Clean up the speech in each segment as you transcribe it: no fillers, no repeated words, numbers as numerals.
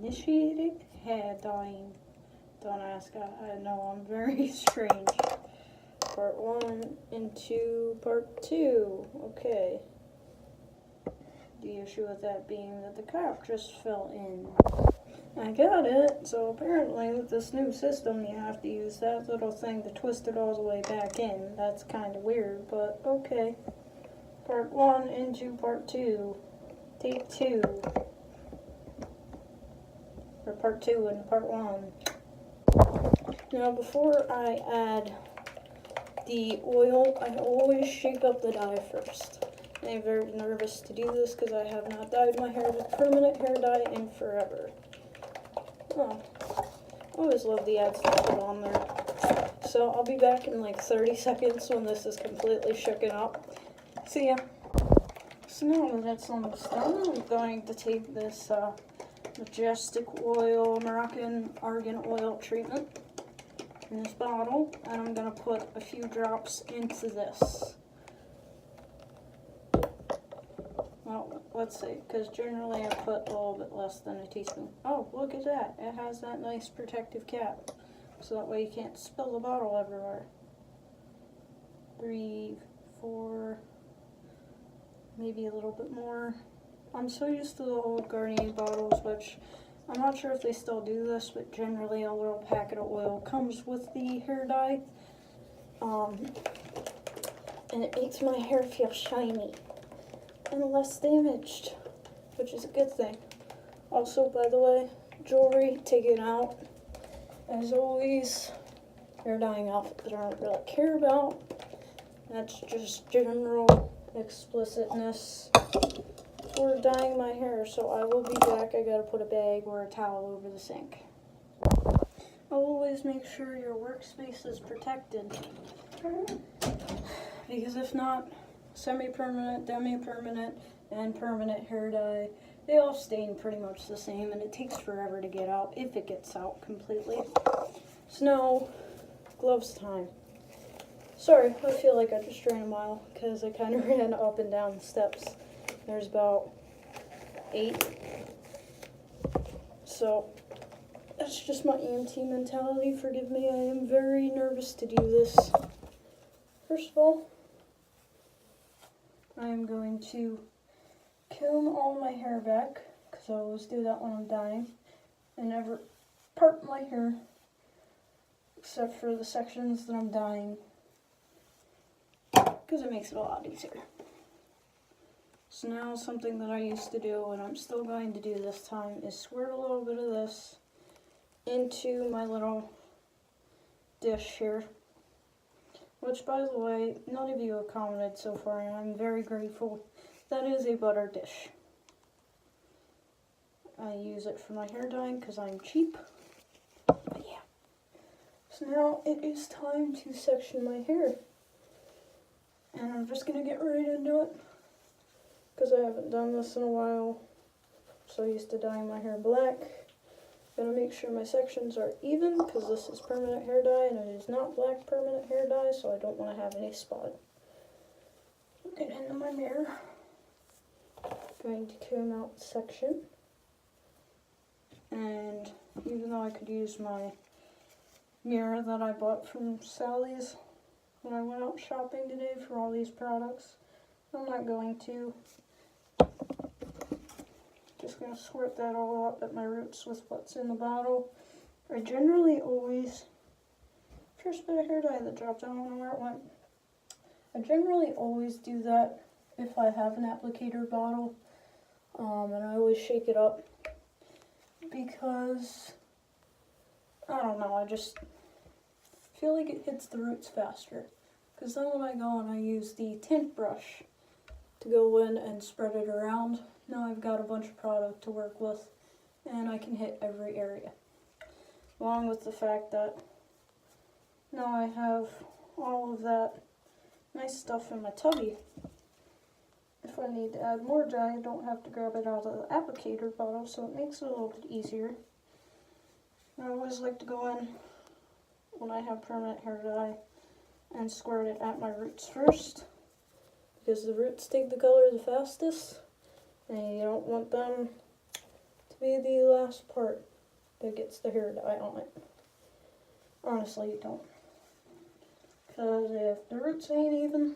Initiating hair dyeing. Don't ask, I know I'm very strange. Part 1 into part 2. Okay. The issue with that being that the cap just fell in. I got it, so apparently with this new system you have to use that little thing to twist it all the way back in. That's kind of weird, but okay. Part 1 into part 2. Take 2. Or part 2 and part 1. Now before I add the oil, I always shake up the dye first. I'm very nervous to do this because I have not dyed my hair with permanent hair dye in forever. Oh, I always love the ads to put on there. So I'll be back in like 30 seconds when this is completely shooken up. See ya. So now that that's almost done, I'm going to take this Majestic Oil, Moroccan Argan Oil treatment in this bottle, and I'm going to put a few drops into this. Well, let's see, because generally I put a little bit less than a teaspoon. Oh, look at that. It has that nice protective cap, so that way you can't spill the bottle everywhere. 3, 4, maybe a little bit more. I'm so used to the old Garnier bottles, which I'm not sure if they still do this, but generally a little packet of oil comes with the hair dye. And it makes my hair feel shiny and less damaged, which is a good thing. Also, by the way, jewelry taken out. As always, hair dyeing outfit that I don't really care about. That's just general explicitness for dyeing my hair, so I will be back. I gotta put a bag or a towel over the sink. Always make sure your workspace is protected, because if not, semi-permanent, demi-permanent, and permanent hair dye, they all stain pretty much the same, and it takes forever to get out, if it gets out completely. So now, gloves time. Sorry, I feel like I just ran a mile, because I kind of ran up and down the steps. There's about 8. So, that's just my EMT mentality. Forgive me, I am very nervous to do this. First of all, I am going to comb all my hair back, because I always do that when I'm dyeing, and never part my hair, except for the sections that I'm dyeing, because it makes it a lot easier. So now something that I used to do, and I'm still going to do this time, is squirt a little bit of this into my little dish here. Which, by the way, none of you have commented so far, and I'm very grateful. That is a butter dish. I use it for my hair dyeing because I'm cheap. But yeah. So now it is time to section my hair. And I'm just going to get right into it, because I haven't done this in a while. So used to dyeing my hair black. Gonna make sure my sections are even, because this is permanent hair dye and it is not black permanent hair dye, so I don't want to have any spot. Get into my mirror. Going to comb out the section. And even though I could use my mirror that I bought from Sally's when I went out shopping today for all these products, I'm not going to. Just going to squirt that all up at my roots with what's in the bottle. I generally always, first bit of hair dye that dropped, I don't know where it went. I generally always do that if I have an applicator bottle, and I always shake it up, because, I don't know, I just feel like it hits the roots faster. Because then when I go and I use the tint brush to go in and spread it around, now I've got a bunch of product to work with, and I can hit every area. Along with the fact that now I have all of that nice stuff in my tubby. If I need to add more dye, I don't have to grab it out of the applicator bottle, so it makes it a little bit easier. I always like to go in when I have permanent hair dye and squirt it at my roots first, because the roots take the color the fastest, and you don't want them to be the last part that gets the hair dye on it. Honestly, you don't. Because if the roots ain't even,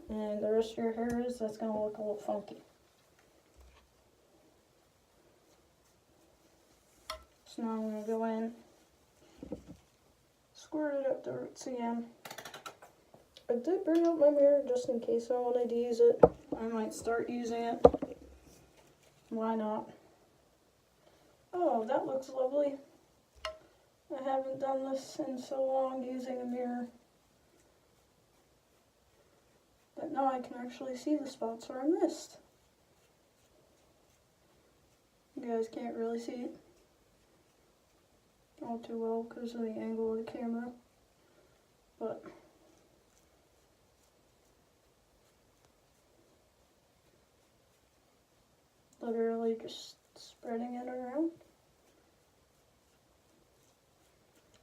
and the rest of your hair is, that's going to look a little funky. So now I'm going to go in, squirt it up the roots again. I did bring up my mirror just in case I wanted to use it. I might start using it. Why not? Oh, that looks lovely. I haven't done this in so long using a mirror. But now I can actually see the spots where I missed. You guys can't really see it all too well because of the angle of the camera. But literally just spreading it around.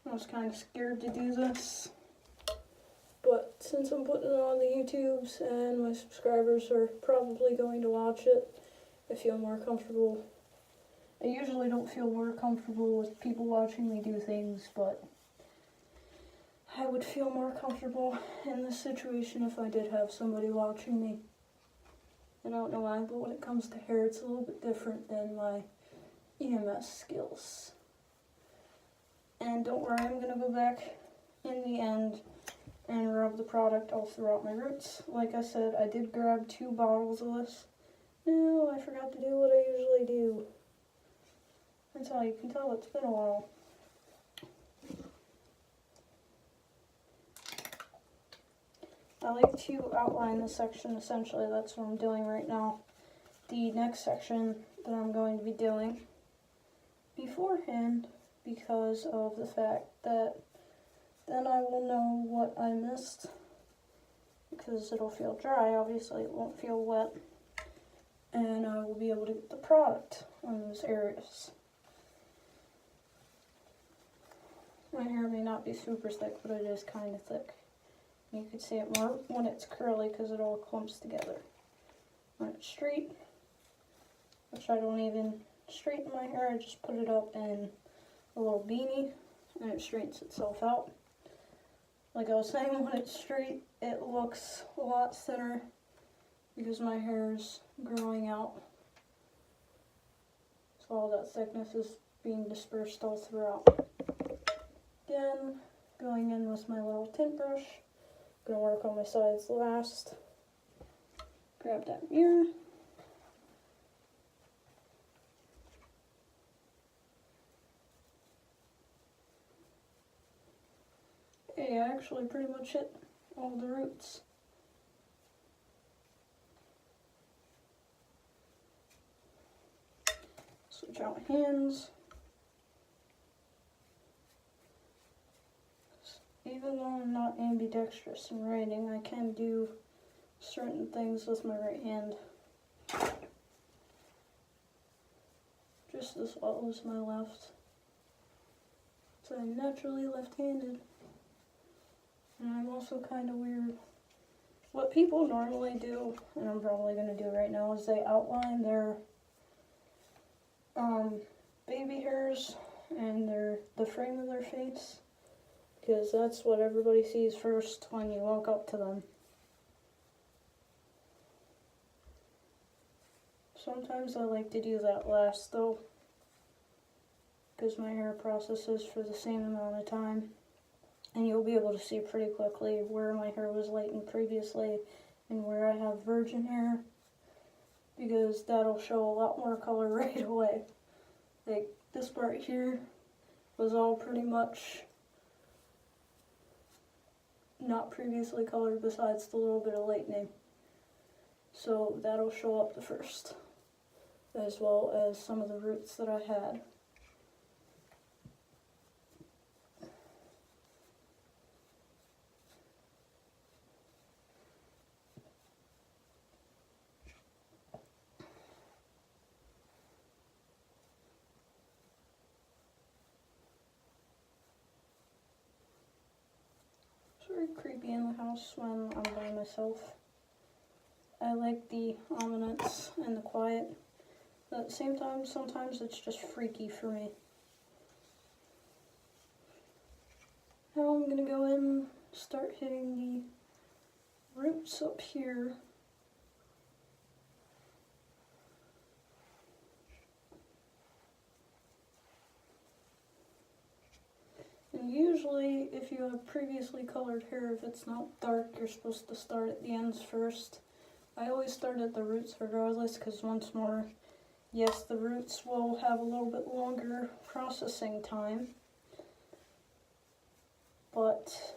I was kind of scared to do this, but since I'm putting it on the YouTubes and my subscribers are probably going to watch it, I feel more comfortable. I usually don't feel more comfortable with people watching me do things, but I would feel more comfortable in this situation if I did have somebody watching me. I don't know why, but when it comes to hair, it's a little bit different than my EMS skills. And don't worry, I'm going to go back in the end and rub the product all throughout my roots. Like I said, I did grab 2 bottles of this. No, I forgot to do what I usually do. That's how you can tell it's been a while. I like to outline the section, essentially. That's what I'm doing right now. The next section that I'm going to be doing beforehand, because of the fact that then I will know what I missed, because it'll feel dry. Obviously it won't feel wet, and I will be able to get the product on those areas. My hair may not be super thick, but it is kind of thick. You can see it more when it's curly because it all clumps together. When it's straight, which I don't even straighten my hair, I just put it up in a little beanie and it straightens itself out. Like I was saying, when it's straight, it looks a lot thinner because my hair is growing out. So all that thickness is being dispersed all throughout. Again, going in with my little tint brush. Gonna work on my sides last. Grab that mirror. Okay, I actually pretty much hit all the roots. Switch out my hands. Even though I'm not ambidextrous in writing, I can do certain things with my right hand. Just as well as my left. So I'm naturally left-handed. And I'm also kind of weird. What people normally do, and I'm probably going to do right now, is they outline their baby hairs and the frame of their face. Because that's what everybody sees first when you walk up to them. Sometimes I like to do that last though, because my hair processes for the same amount of time, and you'll be able to see pretty quickly where my hair was lightened previously and where I have virgin hair, because that'll show a lot more color right away. Like this part here was all pretty much not previously colored besides the little bit of lightening. So that'll show up the first, as well as some of the roots that I had. Very creepy in the house when I'm by myself. I like the ominence and the quiet. But at the same time, sometimes it's just freaky for me. Now I'm gonna go in and start hitting the roots up here. And usually, if you have previously colored hair, if it's not dark, you're supposed to start at the ends first. I always start at the roots regardless, because once more, yes, the roots will have a little bit longer processing time, but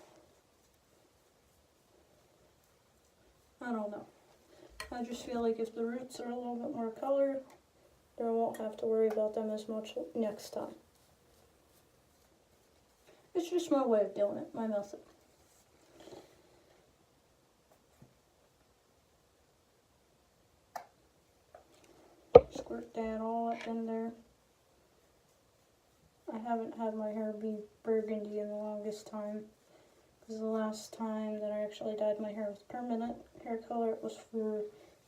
I don't know. I just feel like if the roots are a little bit more colored, then I won't have to worry about them as much next time. It's just my way of doing it, my method. Squirt that all up in there. I haven't had my hair be burgundy in the longest time, because the last time that I actually dyed my hair with permanent hair color, it was for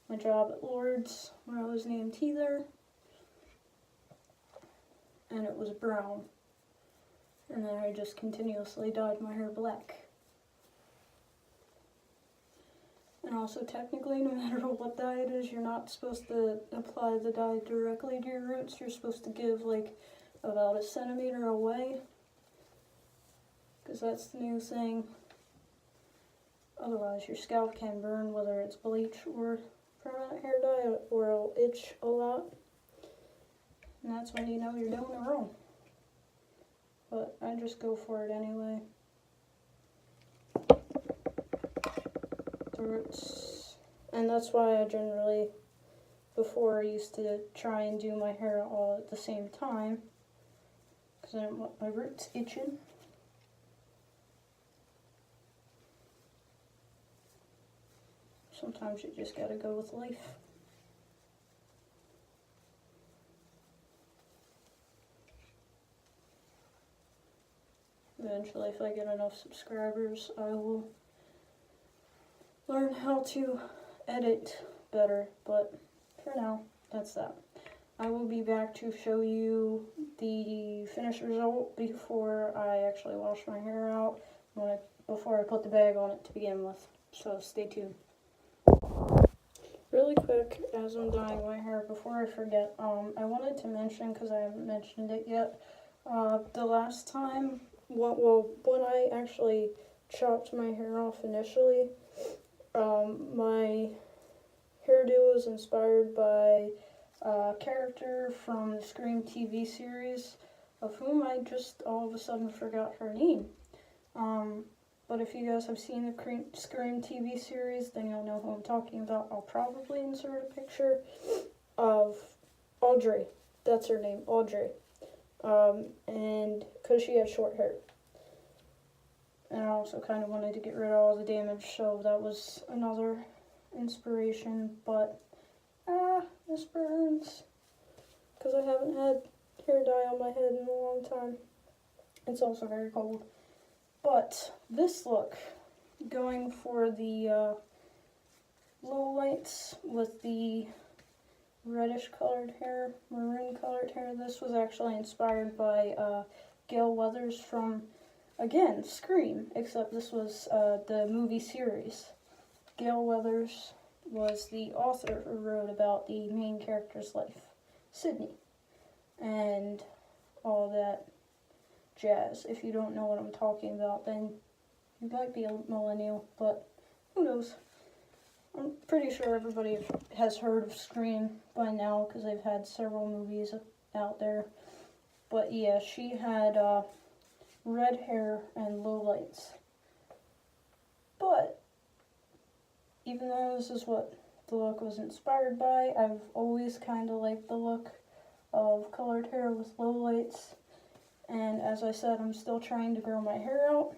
my job at Lord's when I was an EMT there, and it was brown. And then I just continuously dyed my hair black. And also technically, no matter what dye it is, you're not supposed to apply the dye directly to your roots. You're supposed to give like about 1 centimeter away, because that's the new thing. Otherwise your scalp can burn, whether it's bleach or permanent hair dye, or it'll itch a lot. And that's when you know you're doing it wrong. But I just go for it anyway. The roots. And that's why I generally, before I used to try and do my hair all at the same time, because I didn't want my roots itching. Sometimes you just gotta go with life. Eventually, if I get enough subscribers, I will learn how to edit better, but for now, that's that. I will be back to show you the finished result before I actually wash my hair out, before I put the bag on it to begin with, so stay tuned. Really quick, as I'm dyeing my hair, before I forget, I wanted to mention, because I haven't mentioned it yet, the last time, when I actually chopped my hair off initially, my hairdo was inspired by a character from the Scream TV series, of whom I just all of a sudden forgot her name. But if you guys have seen the Scream TV series, then you'll know who I'm talking about. I'll probably insert a picture of Audrey. That's her name, Audrey. And because she had short hair. And I also kind of wanted to get rid of all the damage, so that was another inspiration. But, this burns. Because I haven't had hair dye on my head in a long time. It's also very cold. But this look, going for the low lights with the reddish colored hair, maroon colored hair, this was actually inspired by Gale Weathers from, again, Scream, except this was the movie series. Gale Weathers was the author who wrote about the main character's life, Sydney, and all that jazz. If you don't know what I'm talking about, then you might be a millennial, but who knows. I'm pretty sure everybody has heard of Scream by now, because they've had several movies out there. But yeah, she had red hair and low lights. But even though this is what the look was inspired by, I've always kind of liked the look of colored hair with low lights. And as I said, I'm still trying to grow my hair out,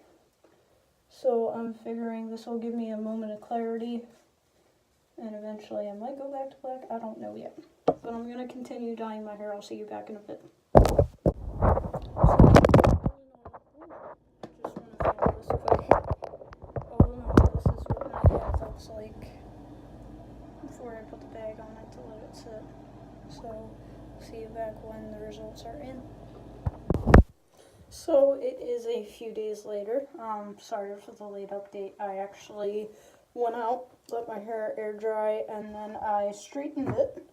so I'm figuring this will give me a moment of clarity, and eventually I might go back to black. I don't know yet, but I'm going to continue dyeing my hair. I'll see you back in a bit. This is what my hair looks like before I put the bag on it to let it sit. So, see you back when the results are in. So, it is a few days later. Sorry for the late update. I actually went out, let my hair air dry, and then I straightened it.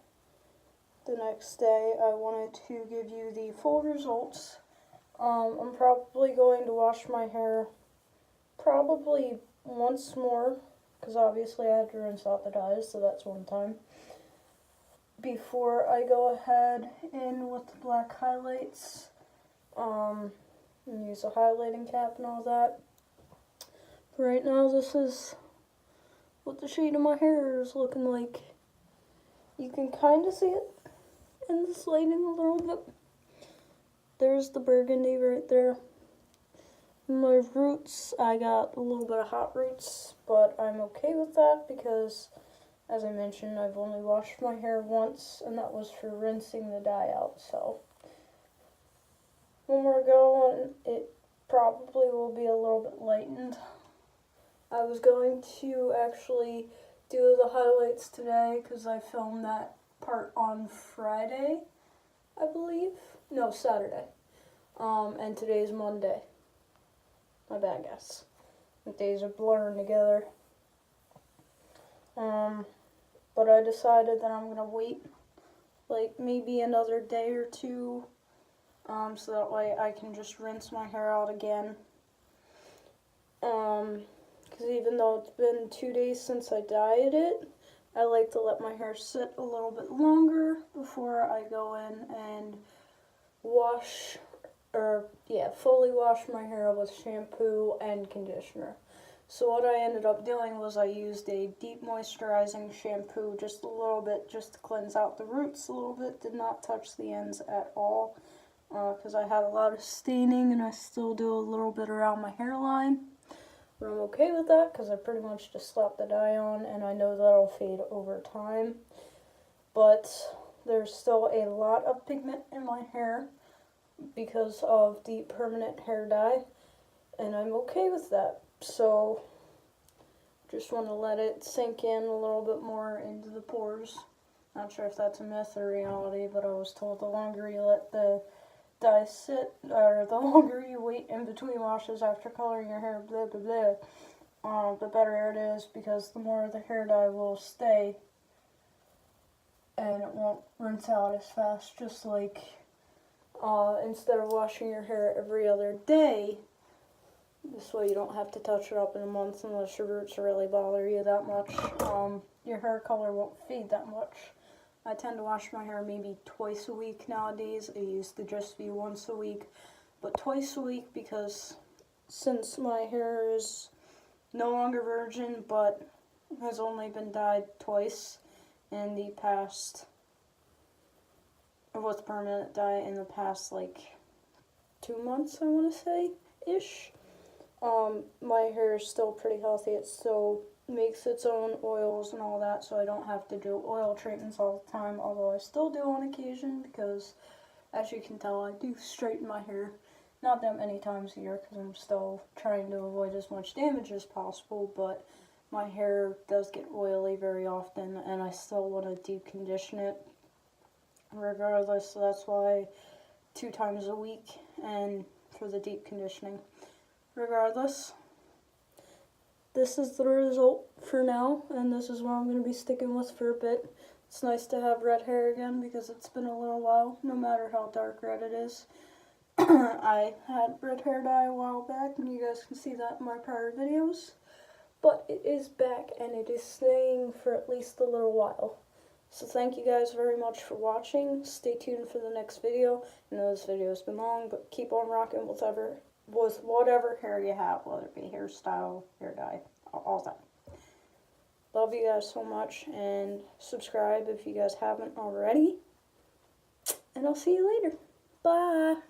The next day, I wanted to give you the full results. I'm probably going to wash my hair probably once more, because obviously I had to rinse out the dyes, so that's one time, before I go ahead in with the black highlights, and use a highlighting cap and all that. For right now, this is what the shade of my hair is looking like. You can kind of see it in this lighting a little bit. There's the burgundy right there. My roots, I got a little bit of hot roots, but I'm okay with that because, as I mentioned, I've only washed my hair once, and that was for rinsing the dye out. So when we're going, it probably will be a little bit lightened. I was going to actually do the highlights today because I filmed that part on Friday, I believe. No, Saturday. And today's Monday. My bad, guys. The days are blurring together. But I decided that I'm gonna wait like maybe another day or two, so that way I can just rinse my hair out again. Because even though it's been 2 days since I dyed it, I like to let my hair sit a little bit longer before I go in and fully wash my hair with shampoo and conditioner. So what I ended up doing was I used a deep moisturizing shampoo just a little bit, just to cleanse out the roots a little bit. Did not touch the ends at all because I had a lot of staining, and I still do a little bit around my hairline. But I'm okay with that because I pretty much just slapped the dye on, and I know that'll fade over time. But there's still a lot of pigment in my hair because of the permanent hair dye, and I'm okay with that. So just want to let it sink in a little bit more into the pores. Not sure if that's a myth or reality, but I was told the longer you let the dye sit, or the longer you wait in between washes after coloring your hair, blah blah blah, the better it is, because the more the hair dye will stay and it won't rinse out as fast. Just like instead of washing your hair every other day, this way you don't have to touch it up in a month unless your roots really bother you that much. Your hair color won't fade that much. I tend to wash my hair maybe twice a week nowadays. It used to just be once a week, but twice a week, because since my hair is no longer virgin but has only been dyed twice in the past, with permanent dye in the past like 2 months, I want to say, ish. My hair is still pretty healthy. It still makes its own oils and all that, so I don't have to do oil treatments all the time, although I still do on occasion because, as you can tell, I do straighten my hair. Not that many times a year because I'm still trying to avoid as much damage as possible, but my hair does get oily very often, and I still want to deep condition it regardless, so that's why 2 times a week and for the deep conditioning. Regardless, this is the result for now, and this is what I'm going to be sticking with for a bit. It's nice to have red hair again because it's been a little while, no matter how dark red it is. I had red hair dye a while back, and you guys can see that in my prior videos. But it is back, and it is staying for at least a little while. So thank you guys very much for watching. Stay tuned for the next video. I know this video has been long, but keep on rocking with whatever hair you have, whether it be hairstyle, hair dye, all that. Love you guys so much, and subscribe if you guys haven't already. And I'll see you later. Bye.